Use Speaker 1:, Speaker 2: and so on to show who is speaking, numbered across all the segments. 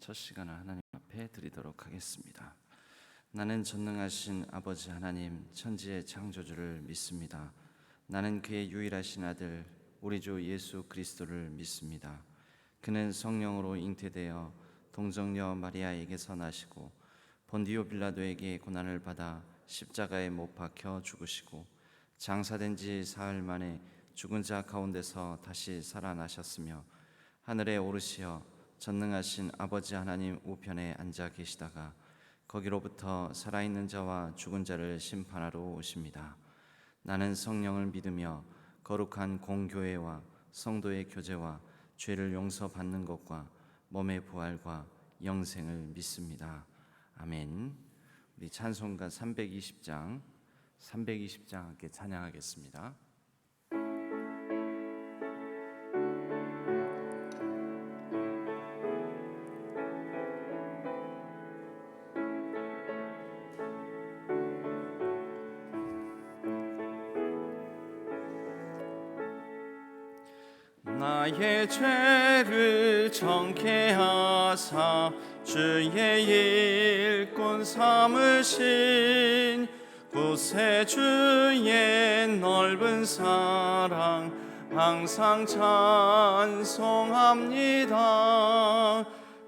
Speaker 1: 첫 시간을 하나님 앞에 드리도록 하겠습니다. 나는 전능하신 아버지 하나님 천지의 창조주를 믿습니다. 나는 그의 유일하신 아들 우리 주 예수 그리스도를 믿습니다. 그는 성령으로 잉태되어 동정녀 마리아에게서 나시고 본디오 빌라도에게 고난을 받아 십자가에 못 박혀 죽으시고 장사된 지 사흘 만에 죽은 자 가운데서 다시 살아나셨으며 하늘에 오르시어 전능하신 아버지 하나님 우편에 앉아 계시다가 거기로부터 살아있는 자와 죽은 자를 심판하러 오십니다. 나는 성령을 믿으며 거룩한 공교회와 성도의 교제와 죄를 용서받는 것과 몸의 부활과 영생을 믿습니다. 아멘. 우리 찬송가 320장 함께 찬양하겠습니다. 나의 죄를 정케 하사 주의 일꾼 삼으신 구세주의 넓은 사랑 항상 찬송합니다.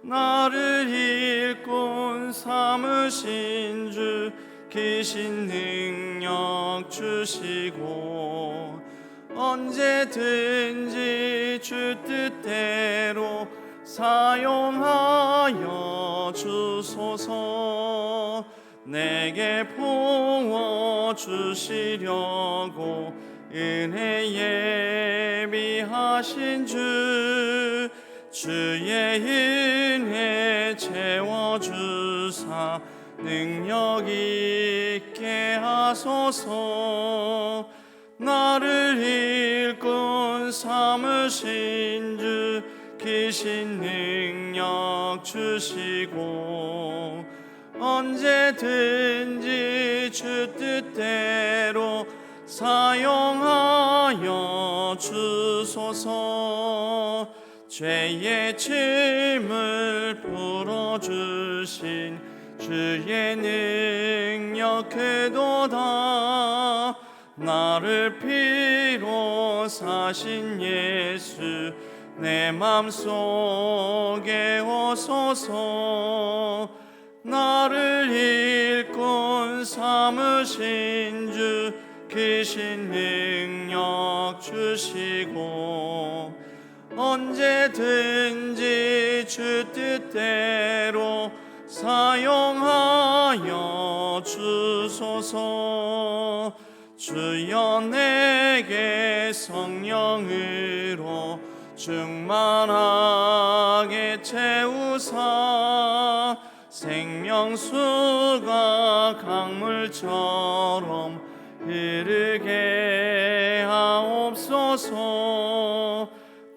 Speaker 1: 나를 일꾼 삼으신 주 기신 능력 주시고 언제든지 주 뜻대로 사용하여 주소서. 내게 부어 주시려고 은혜 예비하신 주의 은혜 채워주사 능력 있게 하소서. 나를 일꾼 삼으신 주 기신 능력 주시고 언제든지 주 뜻대로 사용하여 주소서. 죄의 짐을 풀어주신 주의 능력 그도다. 나를 피로 사신 예수 내 맘속에 오소서. 나를 일꾼 삼으신 주 기신 능력 주시고 언제든지 주 뜻대로 사용하여 주소서. 주여 내게 성령으로 충만하게 채우사 생명수가 강물처럼 흐르게 하옵소서.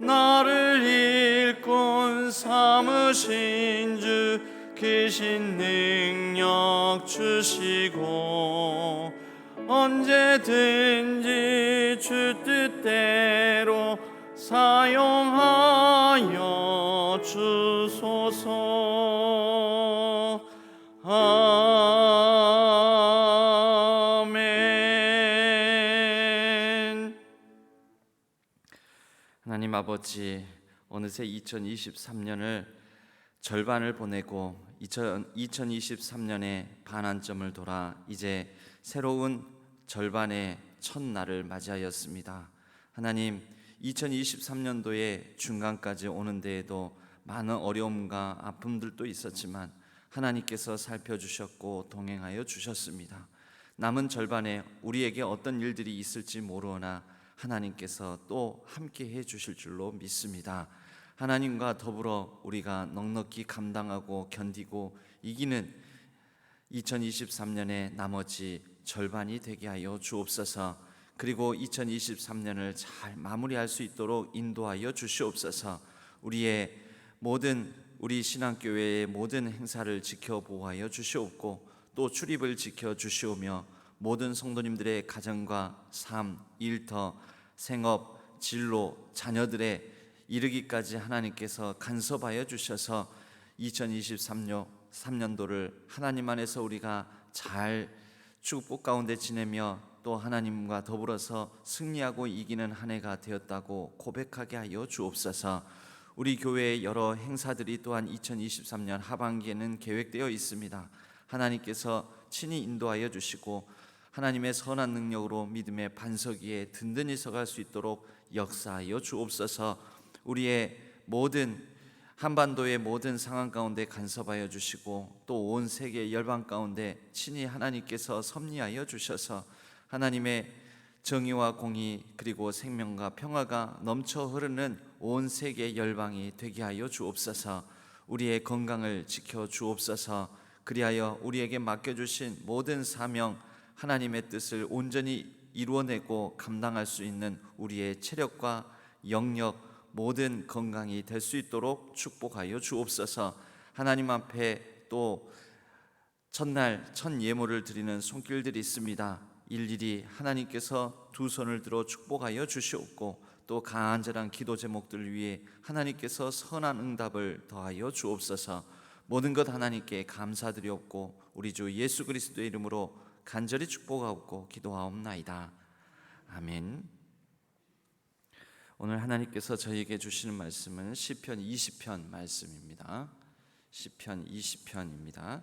Speaker 1: 나를 일꾼 삼으신 주 기신 능력 주시고 언제든지 주 뜻대로 사용하여 주소서. 아멘. 하나님 아버지, 어느새 2023년을 절반을 보내고 2023년의 반환점을 돌아 이제 새로운 절반의 첫날을 맞이하였습니다. 하나님, 2023년도의 중간까지 오는 데에도 많은 어려움과 아픔들도 있었지만 하나님께서 살펴주셨고 동행하여 주셨습니다. 남은 절반에 우리에게 어떤 일들이 있을지 모르나 하나님께서 또 함께 해 주실 줄로 믿습니다. 하나님과 더불어 우리가 넉넉히 감당하고 견디고 이기는 2023년의 나머지 절반이 되게 하여 주옵소서. 그리고 2023년을 잘 마무리할 수 있도록 인도하여 주시옵소서. 우리 신앙교회의 모든 행사를 지켜 보호하여 주시옵고 또 출입을 지켜 주시오며 모든 성도님들의 가정과 삶, 일터, 생업, 진로, 자녀들의 이르기까지 하나님께서 간섭하여 주셔서 2023년도를 하나님 안에서 우리가 잘 축복 가운데 지내며 또 하나님과 더불어서 승리하고 이기는 한 해가 되었다고 고백하게 하여 주옵소서. 우리 교회의 여러 행사들이 또한 2023년 하반기에는 계획되어 있습니다. 하나님께서 친히 인도하여 주시고 하나님의 선한 능력으로 믿음의 반석 위에 든든히 서갈 수 있도록 역사하여 주옵소서. 우리의 모든 한반도의 모든 상황 가운데 간섭하여 주시고 또 온 세계 열방 가운데 친히 하나님께서 섭리하여 주셔서 하나님의 정의와 공의 그리고 생명과 평화가 넘쳐 흐르는 온 세계 열방이 되게 하여 주옵소서. 우리의 건강을 지켜 주옵소서. 그리하여 우리에게 맡겨주신 모든 사명 하나님의 뜻을 온전히 이루어내고 감당할 수 있는 우리의 체력과 영역 모든 건강이 될 수 있도록 축복하여 주옵소서. 하나님 앞에 또 첫날 첫 예물을 드리는 손길들이 있습니다. 일일이 하나님께서 두 손을 들어 축복하여 주시옵고 또 간절한 기도 제목들 위해 하나님께서 선한 응답을 더하여 주옵소서. 모든 것 하나님께 감사드리옵고 우리 주 예수 그리스도의 이름으로 간절히 축복하옵고 기도하옵나이다. 아멘. 오늘 하나님께서 저희에게 주시는 말씀은 시편 20편 말씀입니다. 시편 20편입니다.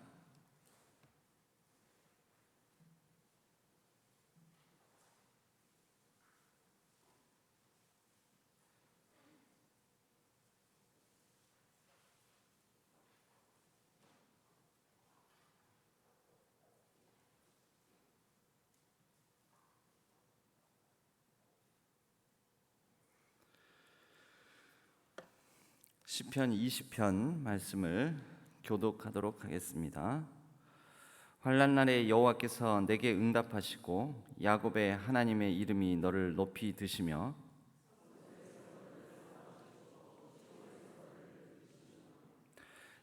Speaker 1: 시편 20편 말씀을 교독하도록 하겠습니다. 환난 날에 여호와께서 내게 응답하시고 야곱의 하나님의 이름이 너를 높이 드시며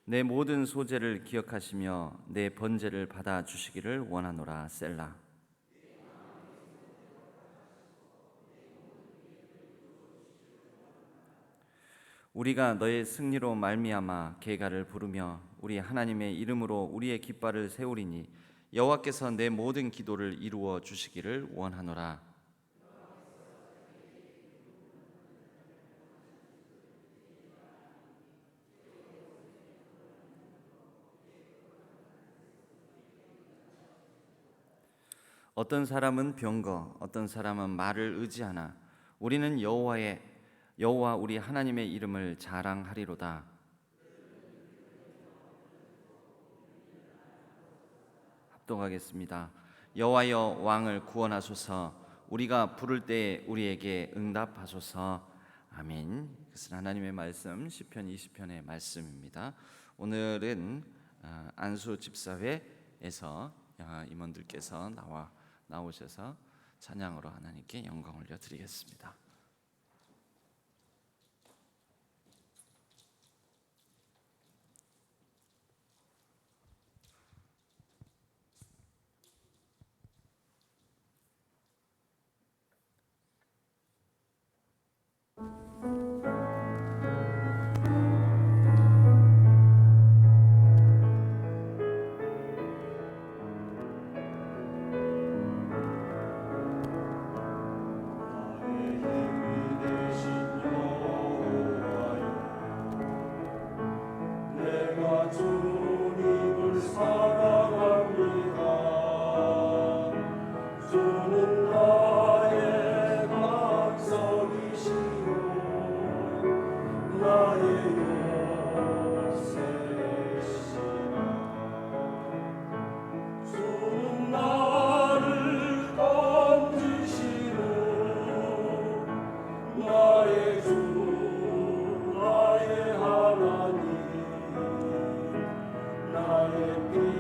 Speaker 1: 내 모든 소재를 기억하시며 내 번제를 받아 주시기를 원하노라. 셀라. 우리가 너의 승리로 말미암아 계가를 부르며 우리 하나님의 이름으로 우리의 깃발을 세우리니 여호와께서 내 모든 기도를 이루어 주시기를 원하노라. 어떤 사람은 병거, 어떤 사람은 말을 의지하나 우리는 여호와 우리 하나님의 이름을 자랑하리로다. 합독하겠습니다. 여호와여 왕을 구원하소서. 우리가 부를 때에 우리에게 응답하소서. 아멘. 그것은 하나님의 말씀 시편 20편의 말씀입니다. 오늘은 안수 집사회에서 임원들께서 나오셔서 찬양으로 하나님께 영광 올려드리겠습니다.
Speaker 2: 나의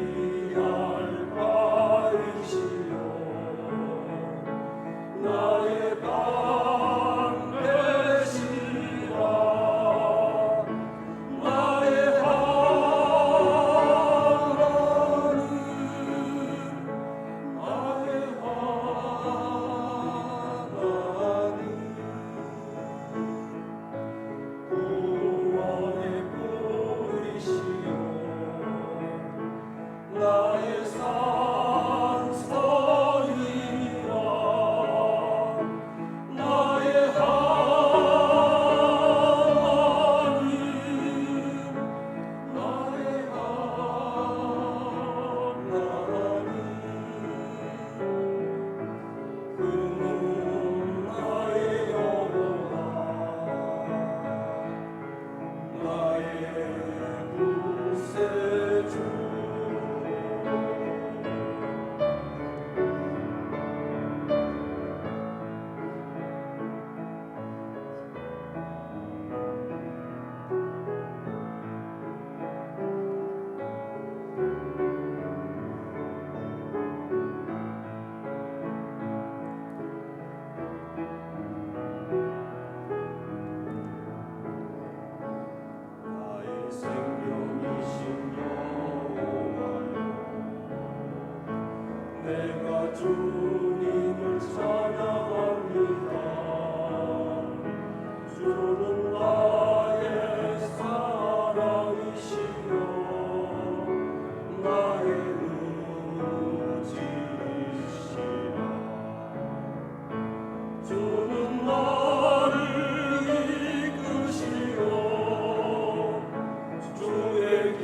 Speaker 2: 내가 주님을 찬양합니다. 주는 나의 사랑이시여 나의 의지시라. 주는 나를 이끄시어 주의 길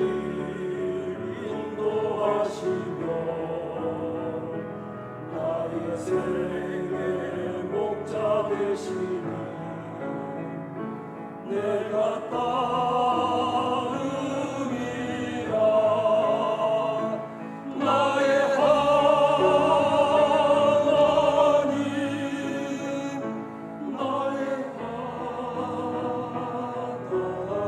Speaker 2: 인도하시며 나의 생의 목자 되시니 내가 따름이라. 나의 하나님 나의 하나님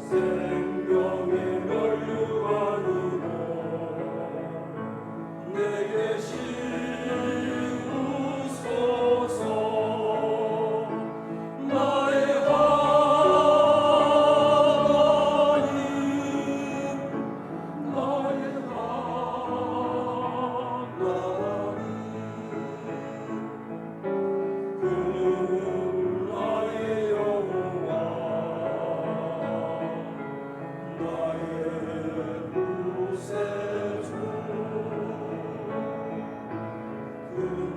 Speaker 2: 생명의 면류관이고 내게 시우소서. 나의 하나님 나의 하나님 그는 나의 여호와 나의 구세주. 그는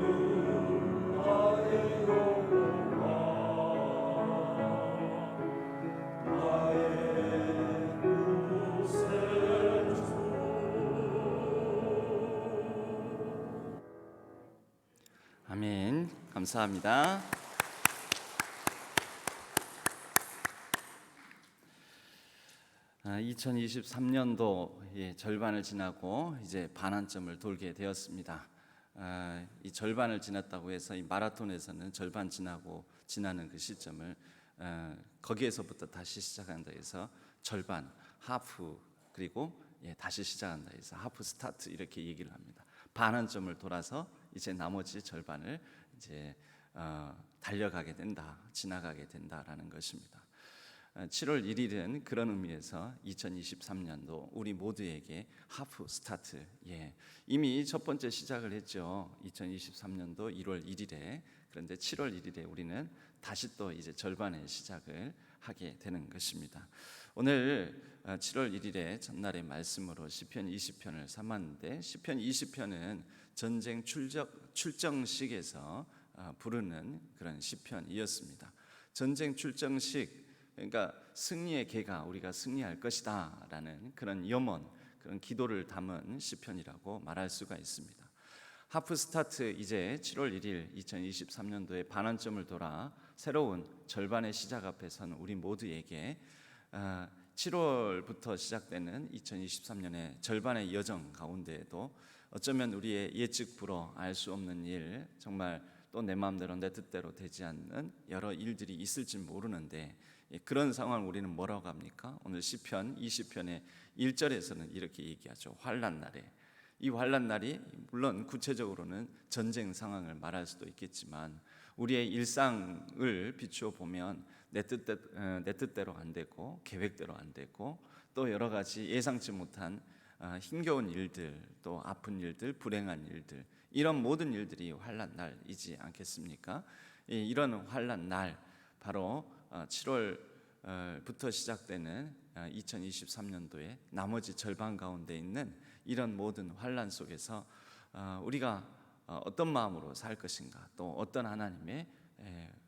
Speaker 2: 나의 여호와 나의 구세주.
Speaker 1: 아멘. 감사합니다. 아, 2023년도 절반을 지나고 이제 반환점을 돌게 되었습니다. 이 절반을 지났다고 해서 이 마라톤에서는 절반 지나고 지나는 그 시점을 거기에서부터 다시 시작한다 해서 절반, 하프, 그리고 다시 시작한다 해서 하프 스타트 이렇게 얘기를 합니다. 반환점을 돌아서 이제 나머지 절반을 이제 달려가게 된다, 지나가게 된다라는 것입니다. 7월 1일은 그런 의미에서 2023년도 우리 모두에게 하프 스타트, 이미 첫 번째 시작을 했죠. 2023년도 1월 1일에. 그런데 7월 1일에 우리는 다시 또 이제 절반의 시작을 하게 되는 것입니다. 오늘 7월 1일에 전날의 말씀으로 시편 20편을 삼았는데, 시편 20편은 전쟁 출정식에서 부르는 그런 시편이었습니다. 전쟁 출정식, 그러니까 승리의 계가, 우리가 승리할 것이다 라는 그런 염원, 그런 기도를 담은 시편이라고 말할 수가 있습니다. 하프 스타트, 이제 7월 1일 2023년도에 반환점을 돌아 새로운 절반의 시작 앞에서는 우리 모두에게 7월부터 시작되는 2023년의 절반의 여정 가운데에도 어쩌면 우리의 예측 불허, 알 수 없는 일, 정말 또 내 마음대로 내 뜻대로 되지 않는 여러 일들이 있을지 모르는데, 그런 상황을 우리는 뭐라고 합니까? 오늘 시편 20편의 1절에서는 이렇게 얘기하죠. 환난 날에. 이 환난 날이 물론 구체적으로는 전쟁 상황을 말할 수도 있겠지만, 우리의 일상을 비추어 보면 내 뜻대로 안 되고 계획대로 안 되고 또 여러 가지 예상치 못한 힘겨운 일들, 또 아픈 일들, 불행한 일들, 이런 모든 일들이 환난 날이지 않겠습니까? 이런 환난 날, 바로 7월부터 시작되는 2023년도의 나머지 절반 가운데 있는 이런 모든 환난 속에서 우리가 어떤 마음으로 살 것인가, 또 어떤 하나님의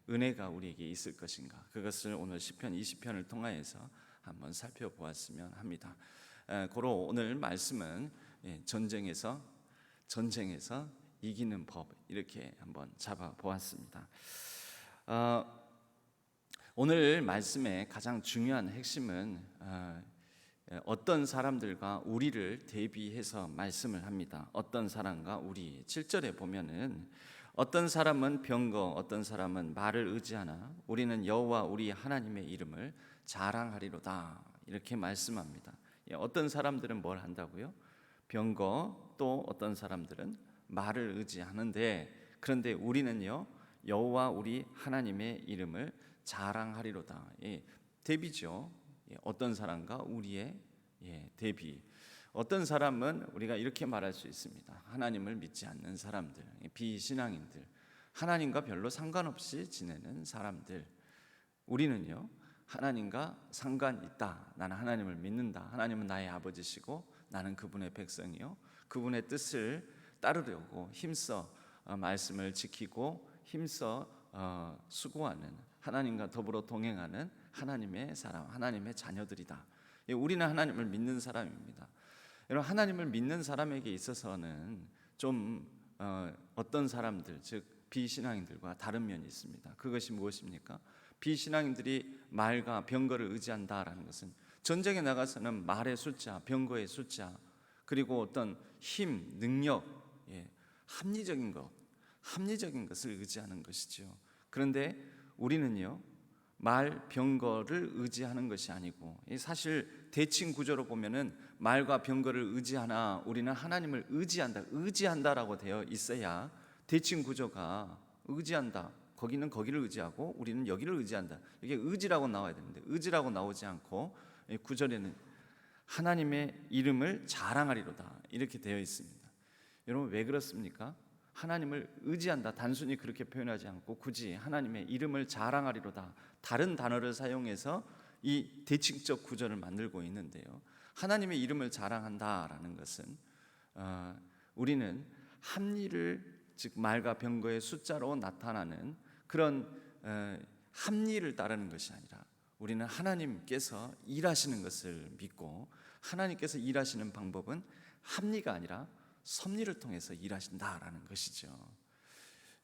Speaker 1: 은혜가 우리에게 있을 것인가, 그것을 오늘 시편 20편을 통하여서 한번 살펴보았으면 합니다. 고로 오늘 말씀은 전쟁에서 이기는 법, 이렇게 한번 잡아보았습니다. 오늘 말씀의 가장 중요한 핵심은 어떤 사람들과 우리를 대비해서 말씀을 합니다. 어떤 사람과 우리. 7절에 보면은 어떤 사람은 병거, 어떤 사람은 말을 의지하나 우리는 여호와 우리 하나님의 이름을 자랑하리로다, 이렇게 말씀합니다. 어떤 사람들은 뭘 한다고요? 병거, 또 어떤 사람들은 말을 의지하는데, 그런데 우리는요, 여호와 우리 하나님의 이름을 자랑하리로다. 대비죠. 어떤 사람과 우리의 대비. 어떤 사람은 우리가 이렇게 말할 수 있습니다. 하나님을 믿지 않는 사람들, 비신앙인들, 하나님과 별로 상관없이 지내는 사람들. 우리는요, 하나님과 상관 있다. 나는 하나님을 믿는다. 하나님은 나의 아버지시고 나는 그분의 백성이요, 그분의 뜻을 따르려고 힘써 말씀을 지키고 힘써 수고하는, 하나님과 더불어 동행하는 하나님의 사람, 하나님의 자녀들이다. 우리는 하나님을 믿는 사람입니다. 여러분, 하나님을 믿는 사람에게 있어서는 좀 어떤 사람들, 즉 비신앙인들과 다른 면이 있습니다. 그것이 무엇입니까? 비신앙인들이 말과 병거를 의지한다라는 것은 전쟁에 나가서는 말의 숫자, 병거의 숫자, 그리고 어떤 힘, 능력, 합리적인 것을 의지하는 것이죠. 그런데 우리는요, 말, 병거를 의지하는 것이 아니고, 사실 대칭 구조로 보면은 말과 병거를 의지하나 우리는 하나님을 의지한다라고 되어 있어야 대칭 구조가 의지한다, 거기는 거기를 의지하고 우리는 여기를 의지한다, 이게 의지라고 나와야 되는데 의지라고 나오지 않고 구절에는 하나님의 이름을 자랑하리로다 이렇게 되어 있습니다. 여러분, 왜 그렇습니까? 하나님을 의지한다 단순히 그렇게 표현하지 않고 굳이 하나님의 이름을 자랑하리로다 다른 단어를 사용해서 이 대칭적 구절을 만들고 있는데요, 하나님의 이름을 자랑한다라는 것은 우리는 합리를, 즉 말과 병거의 숫자로 나타나는 그런 합리를 따르는 것이 아니라 우리는 하나님께서 일하시는 것을 믿고, 하나님께서 일하시는 방법은 합리가 아니라 섭리를 통해서 일하신다라는 것이죠.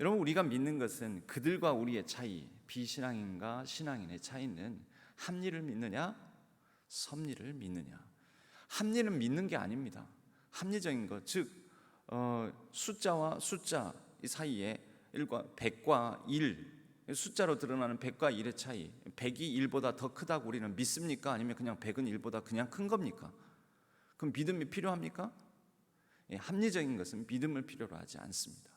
Speaker 1: 여러분, 우리가 믿는 것은 그들과 우리의 차이, 비신앙인과 신앙인의 차이는 합리를 믿느냐, 섭리를 믿느냐. 합리는 믿는 게 아닙니다. 합리적인 것, 즉 숫자와 숫자 사이에 100과 1, 숫자로 드러나는 100과 1의 차이, 100이 1보다 더 크다고 우리는 믿습니까? 아니면 그냥 100은 1보다 그냥 큰 겁니까? 그럼 믿음이 필요합니까? 합리적인 것은 믿음을 필요로 하지 않습니다.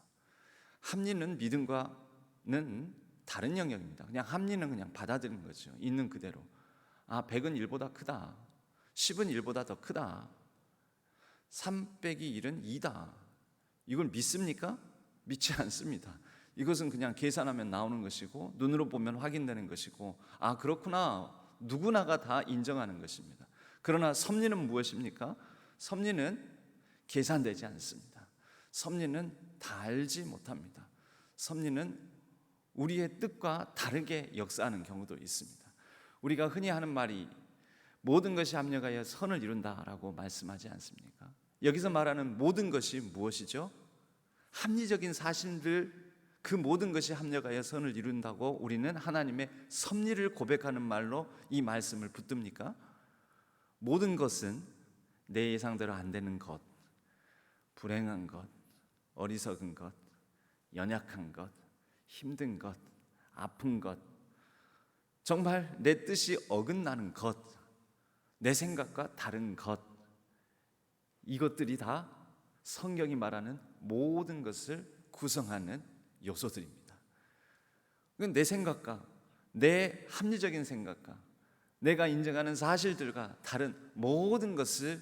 Speaker 1: 합리는 믿음과는 다른 영역입니다. 그냥 합리는 그냥 받아들이는 거죠. 있는 그대로. 100은 1보다 크다. 10은 1보다 더 크다. 3 빼기 1은 2다. 이걸 믿습니까? 믿지 않습니다. 이것은 그냥 계산하면 나오는 것이고 눈으로 보면 확인되는 것이고, 그렇구나, 누구나가 다 인정하는 것입니다. 그러나 섭리는 무엇입니까? 섭리는 계산되지 않습니다. 섭리는 다 알지 못합니다. 섭리는 우리의 뜻과 다르게 역사하는 경우도 있습니다. 우리가 흔히 하는 말이 모든 것이 합력하여 선을 이룬다라고 말씀하지 않습니까? 여기서 말하는 모든 것이 무엇이죠? 합리적인 사실들, 그 모든 것이 합력하여 선을 이룬다고 우리는 하나님의 섭리를 고백하는 말로 이 말씀을 붙듭니까? 모든 것은 내 예상대로 안 되는 것, 불행한 것, 어리석은 것, 연약한 것, 힘든 것, 아픈 것, 정말 내 뜻이 어긋나는 것, 내 생각과 다른 것, 이것들이 다 성경이 말하는 모든 것을 구성하는 요소들입니다. 내 생각과 내 합리적인 생각과 내가 인정하는 사실들과 다른 모든 것을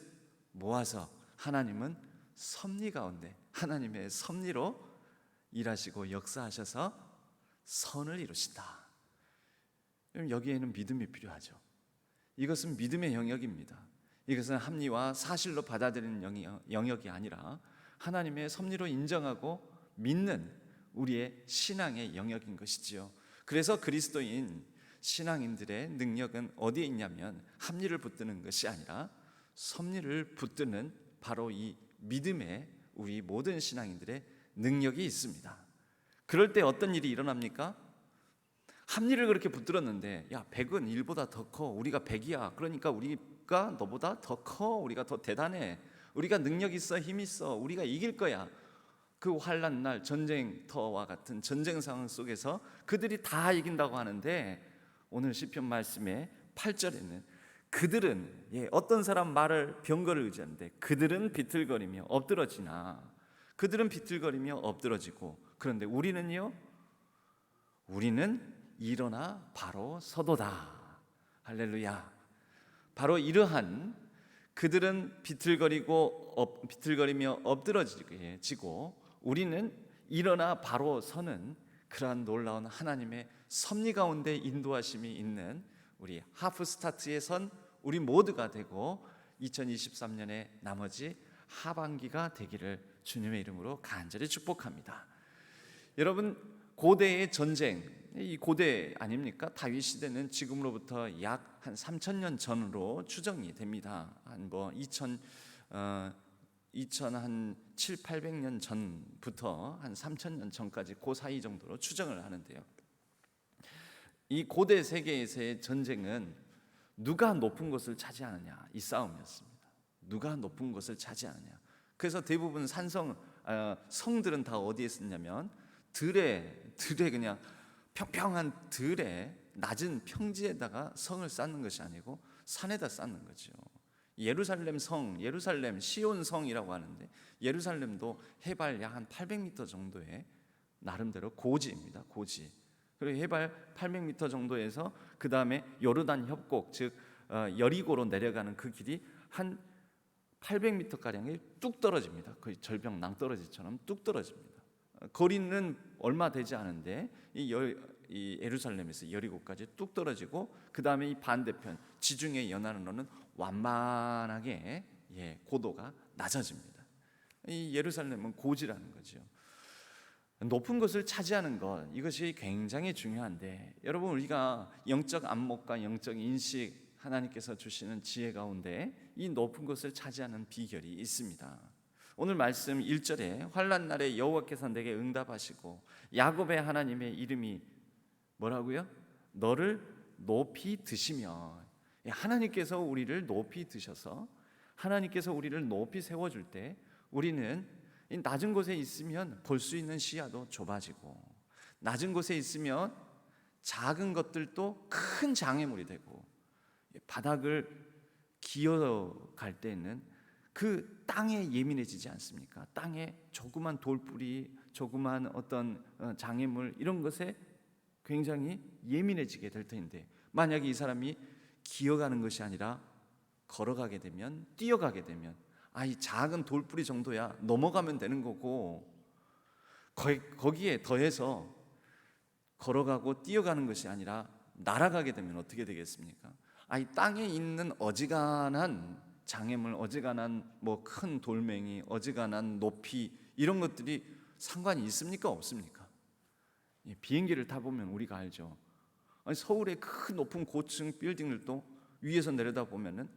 Speaker 1: 모아서 하나님은 섭리 가운데 하나님의 섭리로 일하시고 역사하셔서 선을 이루신다. 여기에는 믿음이 필요하죠. 이것은 믿음의 영역입니다. 이것은 합리와 사실로 받아들이는 영역이 아니라 하나님의 섭리로 인정하고 믿는 우리의 신앙의 영역인 것이지요. 그래서 그리스도인 신앙인들의 능력은 어디에 있냐면 합리를 붙드는 것이 아니라 섭리를 붙드는 바로 이 믿음에 우리 모든 신앙인들의 능력이 있습니다. 그럴 때 어떤 일이 일어납니까? 합리를 그렇게 붙들었는데, 100은 1보다 더 커, 우리가 100이야, 그러니까 우리가 너보다 더 커, 우리가 더 대단해, 우리가 능력 있어, 힘 있어, 우리가 이길 거야. 그 환난 날 전쟁터와 같은 전쟁 상황 속에서 그들이 다 이긴다고 하는데, 오늘 시편 말씀의 8절에는 그들은, 어떤 사람 말을 병거를 의지하는데 그들은 비틀거리며 엎드러지나, 그들은 비틀거리며 엎드러지고, 그런데 우리는요, 우리는 일어나 바로 서도다. 할렐루야. 바로 이러한 그들은 비틀거리며 엎드러지고 우리는 일어나 바로 서는 그러한 놀라운 하나님의 섭리 가운데 인도하심이 있는 우리 하프스타트에 선 우리 모두가 되고 2023년의 나머지 하반기가 되기를 주님의 이름으로 간절히 축복합니다. 여러분, 고대의 전쟁, 이 고대 아닙니까? 다윗 시대는 지금으로부터 약 한 3,000년 전으로 추정이 됩니다. 한 7,800년 전부터 한 3,000년 전까지 그 사이 정도로 추정을 하는데요. 이 고대 세계에서의 전쟁은 누가 높은 곳을 차지하느냐, 이 싸움이었습니다. 누가 높은 곳을 차지하느냐. 그래서 대부분 성들은 다 어디에 있었냐면 들에 그냥 평평한 들에 낮은 평지에다가 성을 쌓는 것이 아니고 산에다 쌓는 거죠. 예루살렘 시온 성이라고 하는데, 예루살렘도 해발 약 한 800m 정도의 나름대로 고지입니다. 고지. 그리고 해발 800m 정도에서 그 다음에 요르단 협곡, 즉 여리고로 내려가는 그 길이 한 800m 가량이 뚝 떨어집니다. 거의 절벽 낭떠러지처럼 뚝 떨어집니다. 거리는 얼마 되지 않은데 이 예루살렘에서 여리고까지 뚝 떨어지고, 그 다음에 이 반대편 지중해 연안으로는 완만하게 고도가 낮아집니다. 이 예루살렘은 고지라는 거죠. 높은 것을 차지하는 것, 이것이 굉장히 중요한데, 여러분, 우리가 영적 안목과 영적 인식, 하나님께서 주시는 지혜 가운데 이 높은 것을 차지하는 비결이 있습니다. 오늘 말씀 1절에 환난 날에 여호와께서 내게 응답하시고 야곱의 하나님의 이름이 뭐라고요? 너를 높이 드시며, 하나님께서 우리를 높이 드셔서 하나님께서 우리를 높이 세워줄 때 우리는 낮은 곳에 있으면 볼 수 있는 시야도 좁아지고, 낮은 곳에 있으면 작은 것들도 큰 장애물이 되고, 바닥을 기어갈 때는 그 땅에 예민해지지 않습니까? 땅에 조그만 돌뿌리, 조그만 어떤 장애물, 이런 것에 굉장히 예민해지게 될 텐데, 만약에 이 사람이 기어가는 것이 아니라 걸어가게 되면, 뛰어가게 되면, 이 작은 돌뿌리 정도야 넘어가면 되는 거고, 거기에 더해서 걸어가고 뛰어가는 것이 아니라 날아가게 되면 어떻게 되겠습니까? 이 땅에 있는 어지간한 장애물, 어지간한 큰 돌멩이, 어지간한 높이, 이런 것들이 상관이 있습니까? 없습니까? 비행기를 타보면 우리가 알죠. 서울의 큰 높은 고층 빌딩들도 위에서 내려다 보면은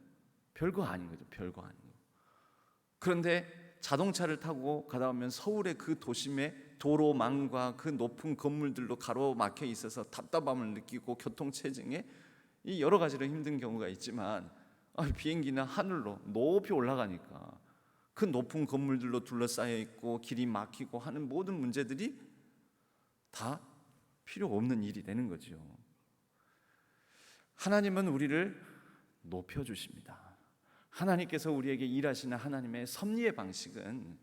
Speaker 1: 별거 아닌 거죠. 별거 아닌 거. 그런데 자동차를 타고 가다 보면 서울의 그 도심의 도로망과 그 높은 건물들로 가로막혀 있어서 답답함을 느끼고 교통체증에 이 여러 가지로 힘든 경우가 있지만, 비행기는 하늘로 높이 올라가니까 그 높은 건물들로 둘러싸여 있고 길이 막히고 하는 모든 문제들이 다 필요 없는 일이 되는 거죠. 하나님은 우리를 높여주십니다. 하나님께서 우리에게 일하시는 하나님의 섭리의 방식은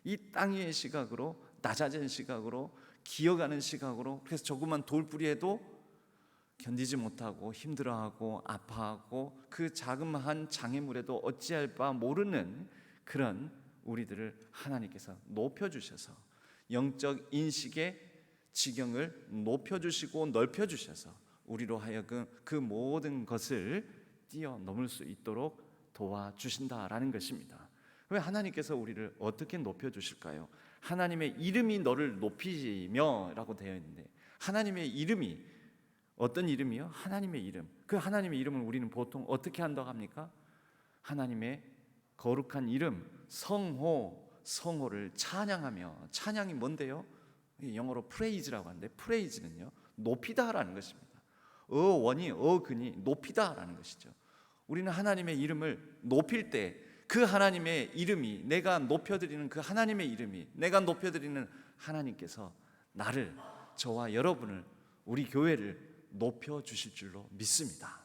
Speaker 1: 이 땅의 시각으로, 낮아진 시각으로, 기어가는 시각으로, 그래서 조그만 돌뿌리에도 견디지 못하고 힘들어하고 아파하고 그 자그마한 장애물에도 어찌할 바 모르는 그런 우리들을 하나님께서 높여주셔서 영적 인식의 지경을 높여주시고 넓혀주셔서 우리로 하여금 그 모든 것을 뛰어넘을 수 있도록 도와주신다라는 것입니다. 왜 하나님께서 우리를 어떻게 높여주실까요? 하나님의 이름이 너를 높이며 라고 되어 있는데, 하나님의 이름이 어떤 이름이요? 하나님의 이름. 그 하나님의 이름을 우리는 보통 어떻게 한다고 합니까? 하나님의 거룩한 이름, 성호를 찬양하며, 찬양이 뭔데요? 영어로 praise라고 하는데, praise는요 높이다라는 것입니다. 원이 근이 높이다라는 것이죠. 우리는 하나님의 이름을 높일 때 그 하나님의 이름이, 내가 높여드리는 그 하나님의 이름이, 내가 높여드리는 하나님께서 나를, 저와 여러분을, 우리 교회를 높여주실 줄로 믿습니다.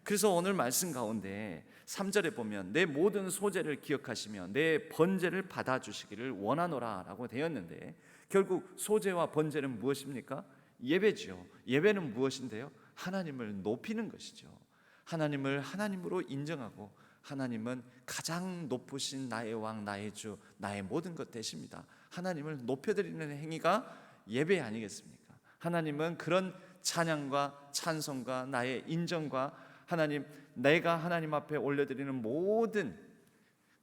Speaker 1: 그래서 오늘 말씀 가운데 3절에 보면 내 모든 소재를 기억하시며 내 번제를 받아주시기를 원하노라 라고 되었는데, 결국 소재와 번제는 무엇입니까? 예배죠. 예배는 무엇인데요? 하나님을 높이는 것이죠. 하나님을 하나님으로 인정하고 하나님은 가장 높으신 나의 왕, 나의 주, 나의 모든 것 되십니다. 하나님을 높여드리는 행위가 예배 아니겠습니까? 하나님은 그런 찬양과 찬송과 나의 인정과 하나님, 내가 하나님 앞에 올려드리는 모든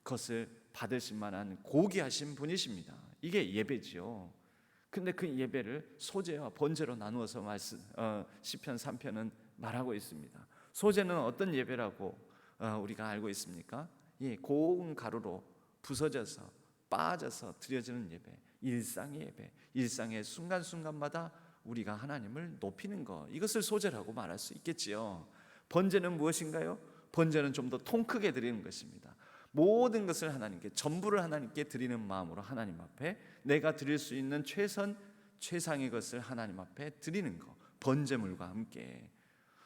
Speaker 1: 것을 받으실 만한 고귀하신 분이십니다. 이게 예배지요. 근데 그 예배를 소제와 번제로 나누어서 시편 3편은 말하고 있습니다. 소제는 어떤 예배라고 우리가 알고 있습니까? 고운 가루로 부서져서 빠져서 드려지는 예배, 일상의 예배, 일상의 순간순간마다 우리가 하나님을 높이는 것, 이것을 소제라고 말할 수 있겠지요. 번제는 무엇인가요? 번제는 좀 더 통 크게 드리는 것입니다. 모든 것을 하나님께, 전부를 하나님께 드리는 마음으로 하나님 앞에 내가 드릴 수 있는 최상의 것을 하나님 앞에 드리는 것, 번제물과 함께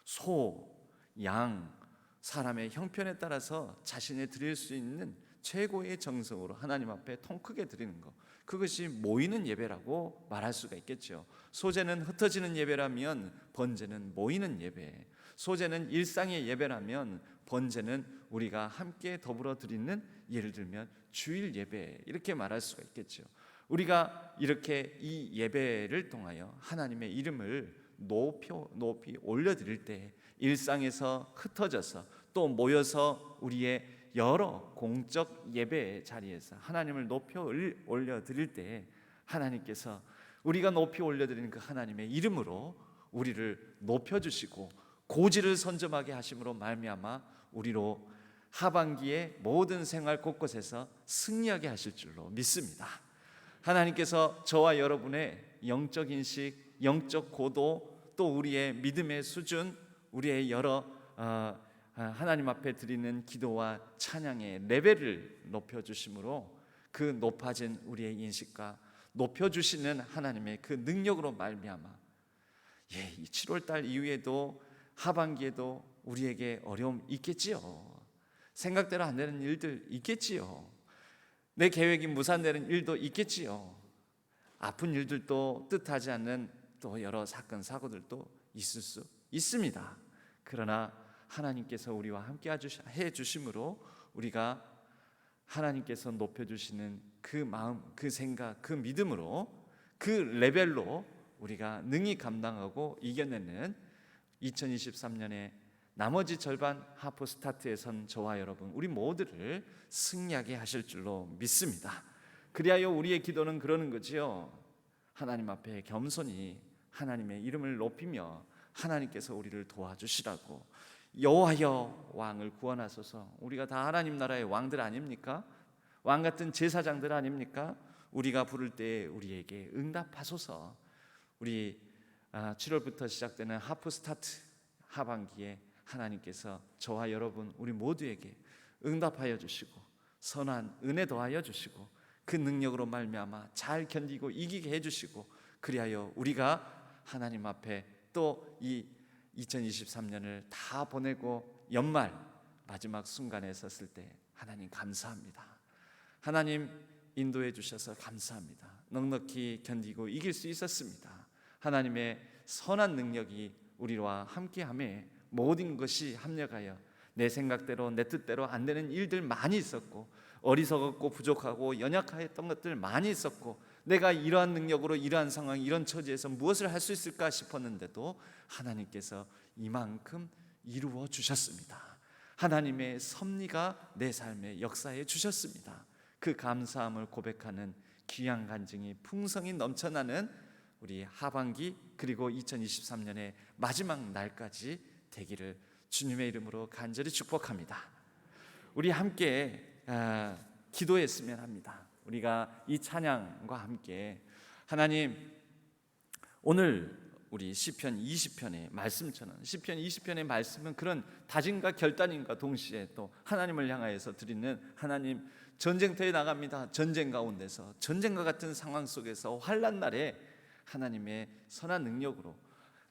Speaker 1: 소, 양, 사람의 형편에 따라서 자신이 드릴 수 있는 최고의 정성으로 하나님 앞에 통 크게 드리는 것, 그것이 모이는 예배라고 말할 수가 있겠죠. 소제는 흩어지는 예배라면 번제는 모이는 예배, 소제는 일상의 예배라면 번제는 우리가 함께 더불어 드리는, 예를 들면 주일 예배, 이렇게 말할 수가 있겠죠. 우리가 이렇게 이 예배를 통하여 하나님의 이름을 높이 올려드릴 때, 일상에서 흩어져서 또 모여서 우리의 여러 공적 예배 자리에서 하나님을 높이 올려드릴 때, 하나님께서 우리가 높이 올려드리는 그 하나님의 이름으로 우리를 높여주시고 고지를 선점하게 하심으로 말미암아 우리로 하반기의 모든 생활 곳곳에서 승리하게 하실 줄로 믿습니다. 하나님께서 저와 여러분의 영적 인식, 영적 고도, 또 우리의 믿음의 수준, 우리의 여러 하나님 앞에 드리는 기도와 찬양의 레벨을 높여주심으로 그 높아진 우리의 인식과 높여주시는 하나님의 그 능력으로 말미암아 이 7월달 이후에도 하반기에도 우리에게 어려움 있겠지요. 생각대로 안 되는 일들 있겠지요. 내 계획이 무산되는 일도 있겠지요. 아픈 일들도, 뜻하지 않는 또 여러 사건 사고들도 있을 수 있습니다. 그러나 하나님께서 우리와 함께 해주심으로 우리가 하나님께서 높여주시는 그 마음, 그 생각, 그 믿음으로, 그 레벨로 우리가 능히 감당하고 이겨내는 2023년의 나머지 절반 하프 스타트에 선 저와 여러분, 우리 모두를 승리하게 하실 줄로 믿습니다. 그리하여 우리의 기도는 그러는 거지요. 하나님 앞에 겸손히 하나님의 이름을 높이며 하나님께서 우리를 도와주시라고, 여호와여 왕을 구원하소서. 우리가 다 하나님 나라의 왕들 아닙니까? 왕 같은 제사장들 아닙니까? 우리가 부를 때 우리에게 응답하소서. 우리 7월부터 시작되는 하프 스타트 하반기에 하나님께서 저와 여러분 우리 모두에게 응답하여 주시고 선한 은혜 더하여 주시고 그 능력으로 말미암아 잘 견디고 이기게 해주시고, 그리하여 우리가 하나님 앞에 또 이 2023년을 다 보내고 연말 마지막 순간에 섰을 때 하나님 감사합니다. 하나님 인도해 주셔서 감사합니다. 넉넉히 견디고 이길 수 있었습니다. 하나님의 선한 능력이 우리와 함께함에 모든 것이 합력하여 내 생각대로 내 뜻대로 안 되는 일들 많이 있었고, 어리석었고 부족하고 연약했던 것들 많이 있었고, 내가 이러한 능력으로 이러한 상황, 이런 처지에서 무엇을 할 수 있을까 싶었는데도 하나님께서 이만큼 이루어 주셨습니다. 하나님의 섭리가 내 삶에 역사해 주셨습니다. 그 감사함을 고백하는 귀한 간증이 풍성히 넘쳐나는 우리 하반기, 그리고 2023년의 마지막 날까지 되기를 주님의 이름으로 간절히 축복합니다. 우리 함께 기도했으면 합니다. 우리가 이 찬양과 함께 하나님, 오늘 우리 시편 20편의 말씀처럼, 시편 20편의 말씀은 그런 다짐과 결단임과 동시에 또 하나님을 향하여서 드리는, 하나님 전쟁터에 나갑니다. 전쟁 가운데서, 전쟁과 같은 상황 속에서 환난 날에 하나님의 선한 능력으로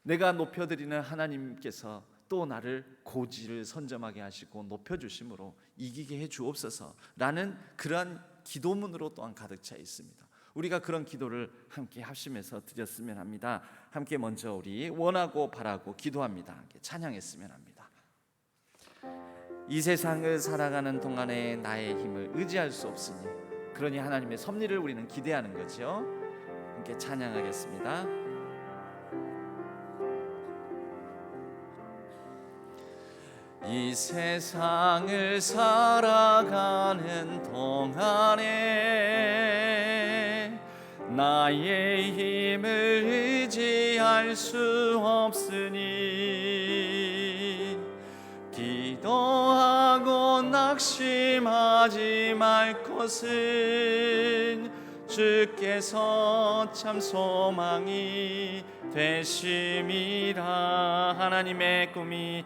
Speaker 1: 내가 높여드리는 하나님께서 또 나를 고지를 선점하게 하시고 높여주심으로 이기게 해 주옵소서라는 그러한 기도문으로 또한 가득 차 있습니다. 우리가 그런 기도를 함께 합심해서 드렸으면 합니다. 함께 먼저 우리 원하고 바라고 기도합니다. 함께 찬양했으면 합니다. 이 세상을 살아가는 동안에 나의 힘을 의지할 수 없으니, 그러니 하나님의 섭리를 우리는 기대하는 거죠. 함께 찬양하겠습니다. 이 세상을 살아가는 동안에 나의 힘을 의지할 수 없으니 기도하고 낙심하지 말 것은 주께서 참 소망이 되심이라. 하나님의 꿈이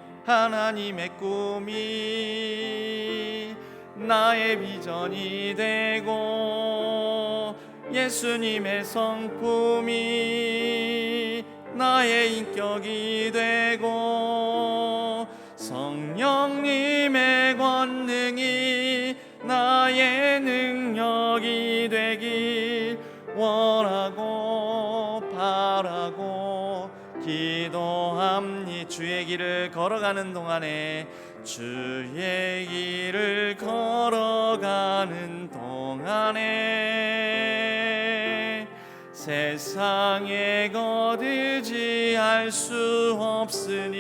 Speaker 1: 나의 비전이 되고 예수님의 성품이 나의 인격이 되고 성령님의 권능이 나의 능력이 되길 원하고 바라고 기도합니. 주의 길을 걸어가는 동안에, 주의 길을 걸어가는 동안에 세상에 거두지할 수 없으니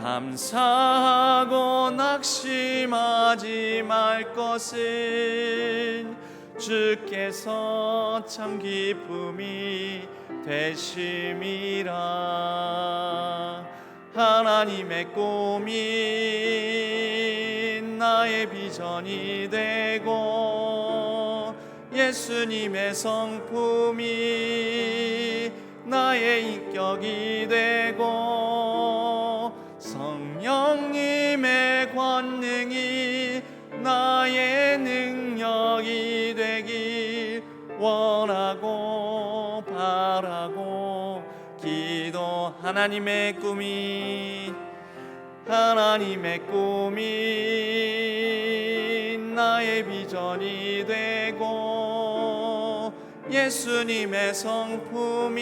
Speaker 1: 감사하고 낙심하지 말 것은 주께서 참 기쁨이 되심이라. 하나님의 꿈이 나의 비전이 되고 예수님의 성품이 나의 인격이 되고 성령님의 권능이 나의 능력이 되길 원하고 바라고 기도. 하나님의 꿈이 나의 비전이 되고 예수님의 성품이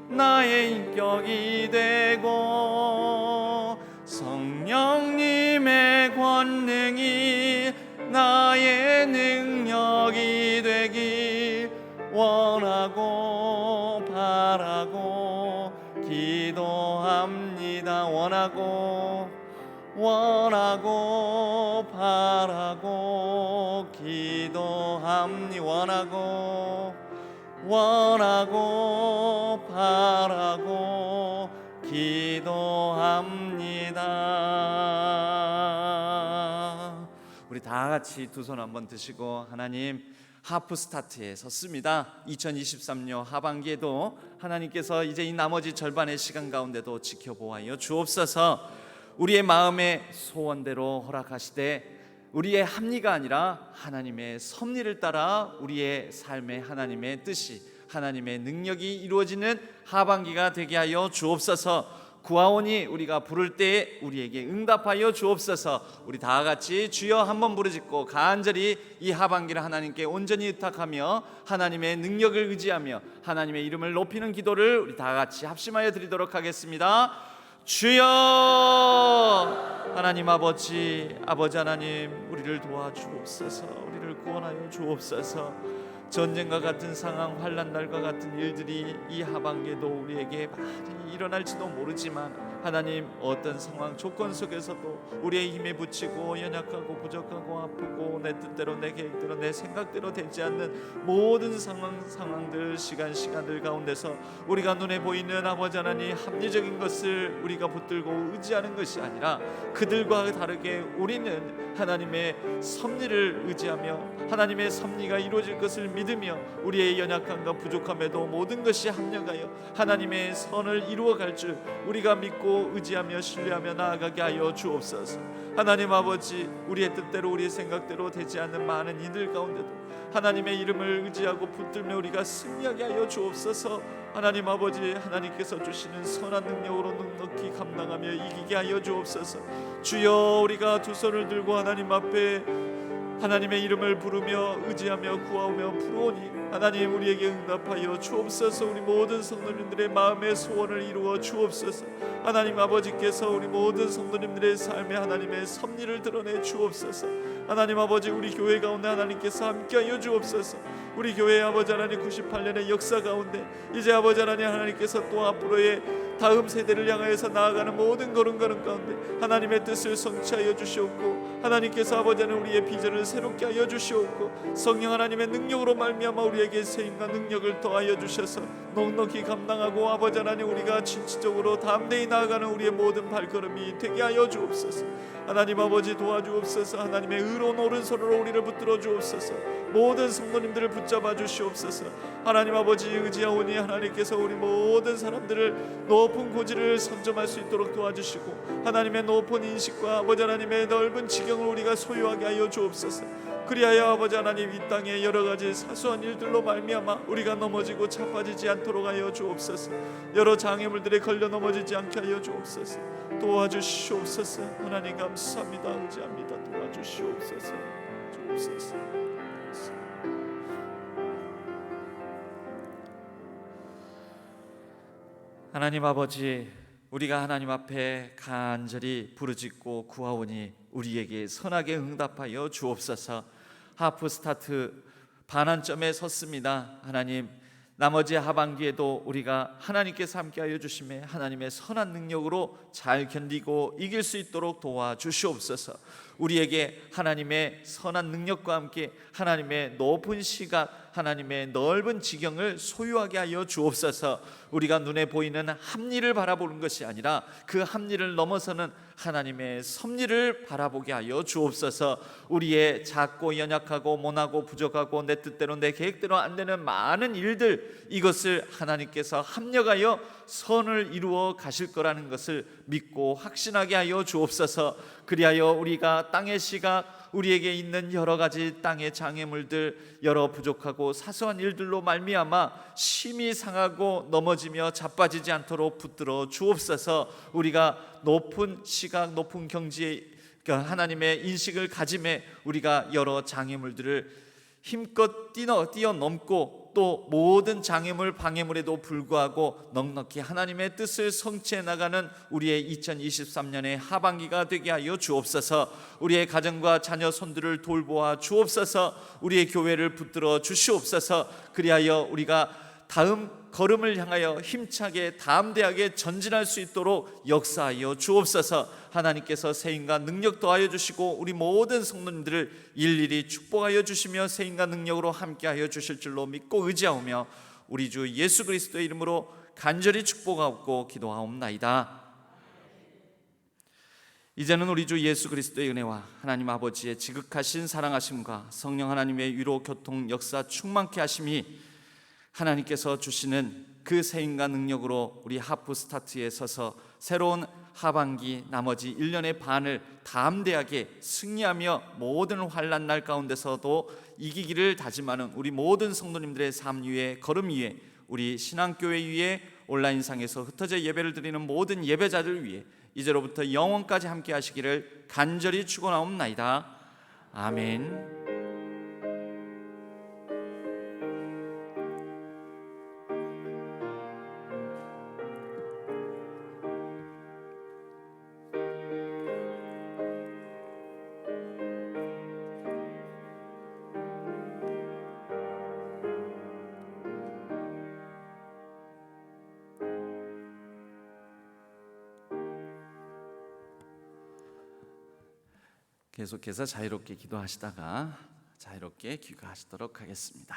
Speaker 1: 나의 인격이 되고 성령님의 권능이 나의 능력이 되길 원하고 바라고 기도합니다. 원하고 바라고 기도합니. 원하고 바라고 기도합니다. 우리 다 같이 두 손 한번 드시고 하나님, 하프 스타트에 섰습니다. 2023년 하반기에도 하나님께서 이제 이 나머지 절반의 시간 가운데도 지켜보아요 주옵소서. 우리의 마음의 소원대로 허락하시되 우리의 합리가 아니라 하나님의 섭리를 따라 우리의 삶에 하나님의 뜻이, 하나님의 능력이 이루어지는 하반기가 되게 하여 주옵소서. 구하오니 우리가 부를 때에 우리에게 응답하여 주옵소서. 우리 다 같이 주여 한번 부르짖고 간절히 이 하반기를 하나님께 온전히 의탁하며 하나님의 능력을 의지하며 하나님의 이름을 높이는 기도를 우리 다 같이 합심하여 드리도록 하겠습니다. 주여. 하나님 아버지 하나님, 우리를 도와주옵소서. 우리를 구원하여 주옵소서. 전쟁과 같은 상황, 환난 날과 같은 일들이 이 하반기에도 우리에게 많이 일어날지도 모르지만 하나님, 어떤 상황 조건 속에서도 우리의 힘에 부치고 연약하고 부족하고 아프고 내 뜻대로 내 계획대로 내 생각대로 되지 않는 모든 상황들, 시간들 가운데서 우리가 눈에 보이는 아버지 하나님 합리적인 것을 우리가 붙들고 의지하는 것이 아니라 그들과 다르게 우리는 하나님의 섭리를 의지하며 하나님의 섭리가 이루어질 것을 믿으며 우리의 연약함과 부족함에도 모든 것이 합력하여 하나님의 선을 이루어갈 줄 우리가 믿고 의지하며 신뢰하며 나아가게 하여 주옵소서. 하나님 아버지, 우리의 뜻대로 우리의 생각대로 되지 않는 많은 이들 가운데도 하나님의 이름을 의지하고 붙들며 우리가 승리하게 하여 주옵소서. 하나님 아버지, 하나님께서 주시는 선한 능력으로 넉넉히 감당하며 이기게 하여 주옵소서. 주여, 우리가 두 손을 들고 하나님 앞에 하나님의 이름을 부르며 의지하며 구하며 부르오니
Speaker 3: 하나님 우리에게 응답하여 주옵소서. 우리 모든 성도님들의 마음의 소원을 이루어 주옵소서. 하나님 아버지께서 우리 모든 성도님들의 삶에 하나님의 섭리를 드러내 주옵소서. 하나님 아버지 우리 교회 가운데 하나님께서 함께하여 주옵소서. 우리 교회 아버지 하나님 98년의 역사 가운데 이제 아버지 하나님께서 또 앞으로의 다음 세대를 향하여서 나아가는 모든 걸음걸음 가운데 하나님의 뜻을 성취하여 주시옵고, 하나님께서 아버지 하나님 우리의 비전을 새롭게 하여 주시옵고, 성령 하나님의 능력으로 말미암아 우리에게 세임과 능력을 더하여 주셔서 넉넉히 감당하고 아버지 하나님 우리가 진취적으로 담대히 나아가는 우리의 모든 발걸음이 되게 하여 주옵소서. 하나님 아버지 도와주옵소서. 하나님의 의로운 오른손으로 우리를 붙들어 주옵소서. 모든 성도님들을 붙잡아 주시옵소서. 하나님 아버지 의지하오니 하나님께서 우리 모든 사람들을 높은 고지를 선점할 수 있도록 도와주시고, 하나님의 높은 인식과 아버지 하나님의 넓은 지경을 우리가 소유하게 하여 주옵소서. 그리하여 아버지 하나님 이 땅의 여러 가지 사소한 일들로 말미암아 우리가 넘어지고 자빠지지 않도록 하여 주옵소서. 여러 장애물들에 걸려 넘어지지 않게 하여 주옵소서. 도와주시옵소서. 하나님 감사합니다. 의지합니다. 도와주시옵소서. 주옵소서. 하나님 아버지, 우리가 하나님 앞에 간절히 부르짖고 구하오니 우리에게 선하게 응답하여 주옵소서. 하프 스타트 반환점에 섰습니다. 하나님, 나머지 하반기에도 우리가 하나님께서 함께하여 주심에 하나님의 선한 능력으로 잘 견디고 이길 수 있도록 도와주시옵소서. 우리에게 하나님의 선한 능력과 함께 하나님의 높은 시각, 하나님의 넓은 지경을 소유하게 하여 주옵소서. 우리가 눈에 보이는 합리를 바라보는 것이 아니라 그 합리를 넘어서는 하나님의 섭리를 바라보게 하여 주옵소서. 우리의 작고 연약하고 모나고 부족하고 내 뜻대로 내 계획대로 안 되는 많은 일들, 이것을 하나님께서 합력하여 선을 이루어 가실 거라는 것을 믿고 확신하게 하여 주옵소서. 그리하여 우리가 땅의 시각, 우리에게 있는 여러 가지 땅의 장애물들, 여러 부족하고 사소한 일들로 말미암아 심히 상하고 넘어지며 자빠지지 않도록 붙들어 주옵소서. 우리가 높은 시각, 높은 경지에 하나님의 인식을 가짐에 우리가 여러 장애물들을 힘껏 뛰어넘고 또 모든 장애물 방해물에도 불구하고 넉넉히 하나님의 뜻을 성취해 나가는 우리의 2023년의 하반기가 되게 하여 주옵소서. 우리의 가정과 자녀 손들을 돌보아 주옵소서. 우리의 교회를 붙들어 주시옵소서. 그리하여 우리가 다음 걸음을 향하여 힘차게 담대하게 전진할 수 있도록 역사하여 주옵소서. 하나님께서 세임과 능력 더하여 주시고 우리 모든 성도님들을 일일이 축복하여 주시며 세임과 능력으로 함께하여 주실 줄로 믿고 의지하오며 우리 주 예수 그리스도의 이름으로 간절히 축복하옵고 기도하옵나이다. 이제는 우리 주 예수 그리스도의 은혜와 하나님 아버지의 지극하신 사랑하심과 성령 하나님의 위로 교통 역사 충만케 하심이 하나님께서 주시는 그 세임과 능력으로 우리 하프 스타트에 서서 새로운 하반기 나머지 1년의 반을 담대하게 승리하며 모든 환난 날 가운데서도 이기기를 다짐하는 우리 모든 성도님들의 삶 위에 걸음 위에 우리 신앙교회 위에 온라인상에서 흩어져 예배를 드리는 모든 예배자들 위에 이제로부터 영원까지 함께 하시기를 간절히 축원하옵나이다. 아멘. 계속해서 자유롭게 기도하시다가 자유롭게 귀가하시도록 하겠습니다.